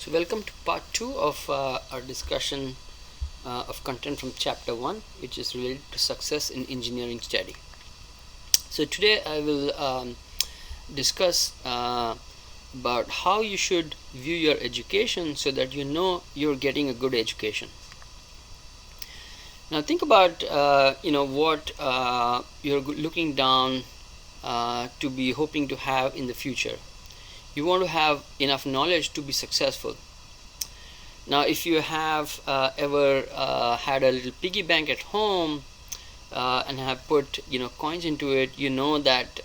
So welcome to part 2 of our discussion of content from chapter 1, which is related to success in engineering study. So today I will discuss about how you should view your education so that you know you're getting a good education. Now think about what you're looking down to be hoping to have in the future. You want to have enough knowledge to be successful. Now if you have ever had a little piggy bank at home and have put coins into it, you know that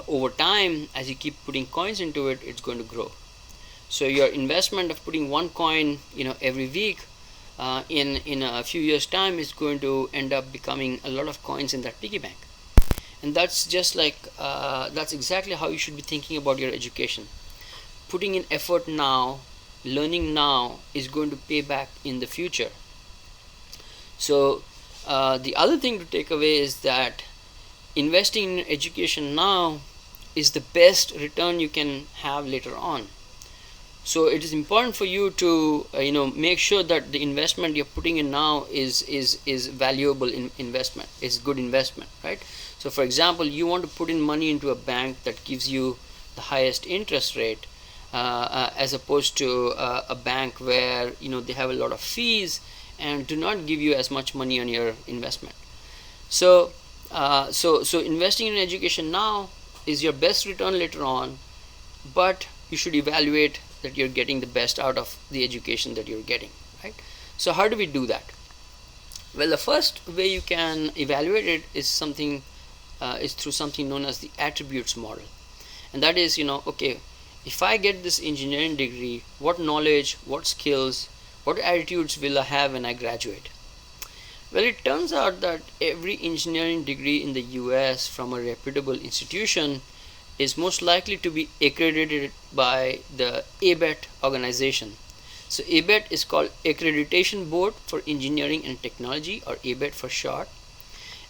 over time, as you keep putting coins into it, it's going to grow. So your investment of putting one coin every week in a few years time is going to end up becoming a lot of coins in that piggy bank. And that's just like that's exactly how you should be thinking about your education. Putting in effort now, learning now is going to pay back in the future. So the other thing to take away is that investing in education now is the best return you can have later on. So it is important for you to make sure that the investment you're putting in now is valuable investment, is good investment, right? So for example, you want to put in money into a bank that gives you the highest interest rate as opposed to a bank where they have a lot of fees and do not give you as much money on your investment. So investing in education now is your best return later on, but you should evaluate that you're getting the best out of the education that you're getting, right? So how do we do that? Well, the first way you can evaluate it is through something known as the attributes model. And that is, okay, if I get this engineering degree, what knowledge, what skills, what attitudes will I have when I graduate? Well, it turns out that every engineering degree in the US from a reputable institution is most likely to be accredited by the ABET organization. So ABET is called Accreditation Board for Engineering and Technology, or ABET for short.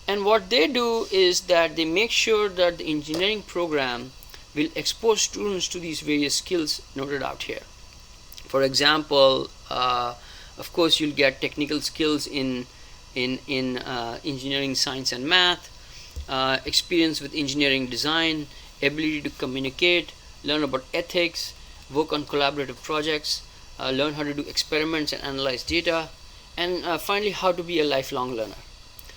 And what they do is that they make sure that the engineering program will expose students to these various skills noted out here. For example, of course, you'll get technical skills in engineering, science, and math, experience with engineering design, ability to communicate, learn about ethics, work on collaborative projects, learn how to do experiments and analyze data, and finally how to be a lifelong learner.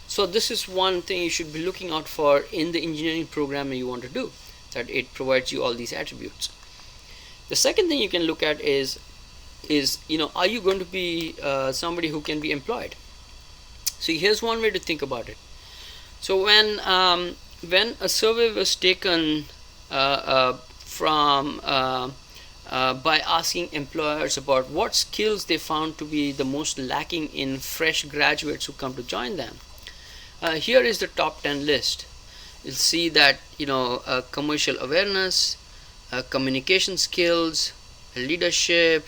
So this is one thing you should be looking out for in the engineering program you want to do, that it provides you all these attributes. The second thing you can look at is are you going to be somebody who can be employed? So here's one way to think about it. So when a survey was taken by asking employers about what skills they found to be the most lacking in fresh graduates who come to join them, here is the top 10 list. You'll see that commercial awareness, communication skills, leadership,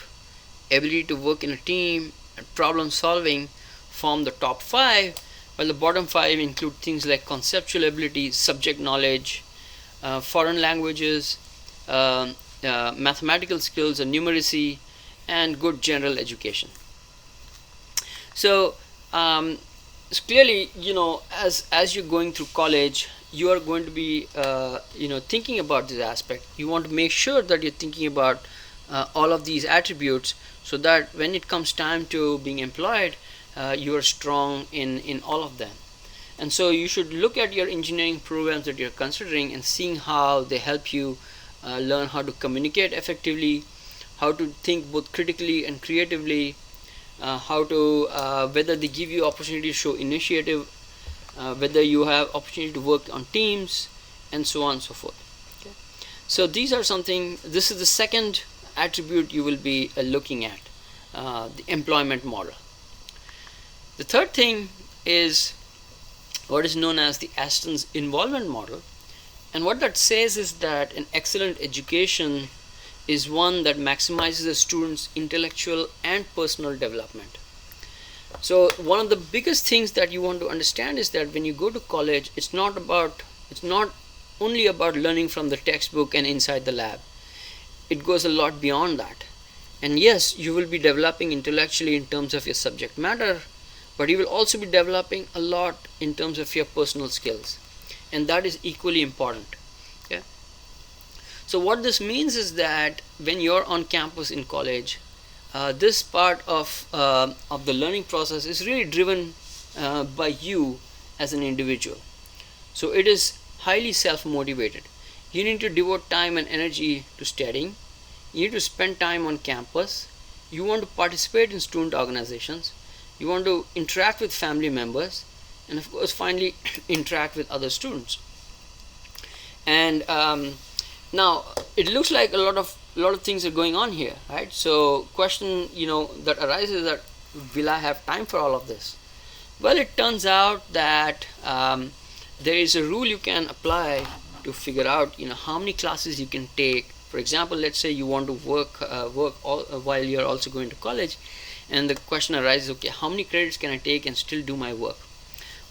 ability to work in a team, and problem solving form the top 5, while the bottom 5 include things like conceptual ability, subject knowledge, foreign languages, mathematical skills and numeracy, and good general education. So clearly, as you're going through college, you are going to be thinking about this aspect. You want to make sure that you're thinking about all of these attributes so that when it comes time to being employed, you are strong in all of them. And so you should look at your engineering programs that you're considering and seeing how they help you learn how to communicate effectively, how to think both critically and creatively, how to whether they give you opportunity to show initiative, whether you have opportunity to work on teams, and so on and so forth. Okay. So this is the second attribute you will be looking at, the employment model. The third thing is what is known as the Aston's involvement model. And what that says is that an excellent education is one that maximizes a student's intellectual and personal development. So one of the biggest things that you want to understand is that when you go to college, it's not only about learning from the textbook and inside the lab. It goes a lot beyond that. And yes, you will be developing intellectually in terms of your subject matter, but you will also be developing a lot in terms of your personal skills, and that is equally important. Okay. So what this means is that when you're on campus in college, this part of the learning process is really driven by you as an individual. So it is highly self-motivated. You need to devote time and energy to studying. You need to spend time on campus. You want to participate in student organizations. You want to interact with family members, and of course finally interact with other students. And now it looks like a lot of things are going on here, right? So question that arises that, will I have time for all of this? Well, it turns out that there is a rule you can apply to figure out how many classes you can take. For example, let's say you want to work while you're also going to college, and the question arises, okay, how many credits can I take and still do my work?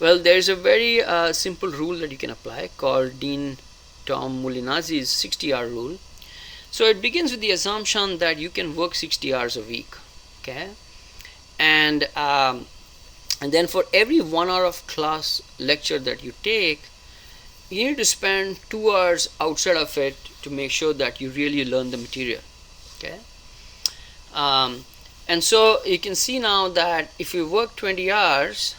Well, there's a very simple rule that you can apply called Dean Tom Mulinazzi's 60-hour rule. So it begins with the assumption that you can work 60 hours a week, okay, and then for every 1 hour of class lecture that you take, you need to spend 2 hours outside of it to make sure that you really learn the material. Okay, and so you can see now that if you work 20 hours,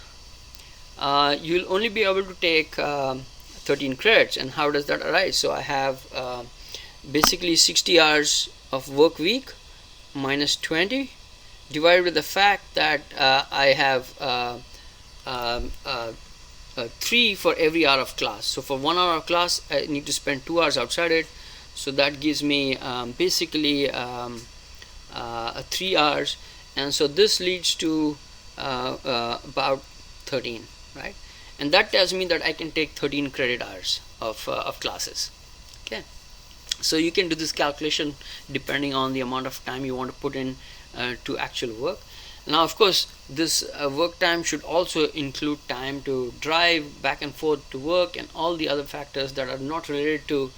you'll only be able to take 13 credits. And how does that arise? So I have basically 60 hours of work week minus 20 divided with the fact that I have 3 for every hour of class. So for 1 hour of class, I need to spend 2 hours outside it. So that gives me basically 3 hours, and so this leads to about 13, right? And that tells me that I can take 13 credit hours of classes. Okay, so you can do this calculation depending on the amount of time you want to put in to actual work. Now, of course, this work time should also include time to drive back and forth to work and all the other factors that are not related to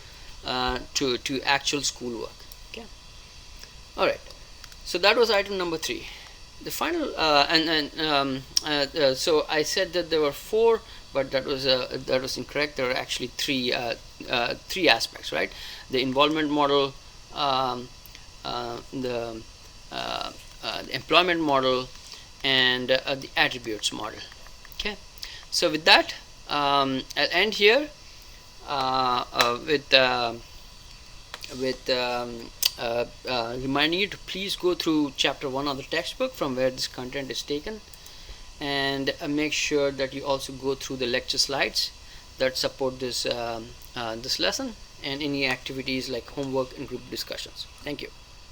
actual schoolwork. Okay, all right. So that was item number 3. The final so I said that there were 4, but that was incorrect. There are actually 3 aspects, right? The involvement model, the employment model, and the attributes model. Okay, so with that, I'll end here with reminding you to please go through chapter 1 of the textbook from where this content is taken, and make sure that you also go through the lecture slides that support this this lesson, and any activities like homework and group discussions. Thank you.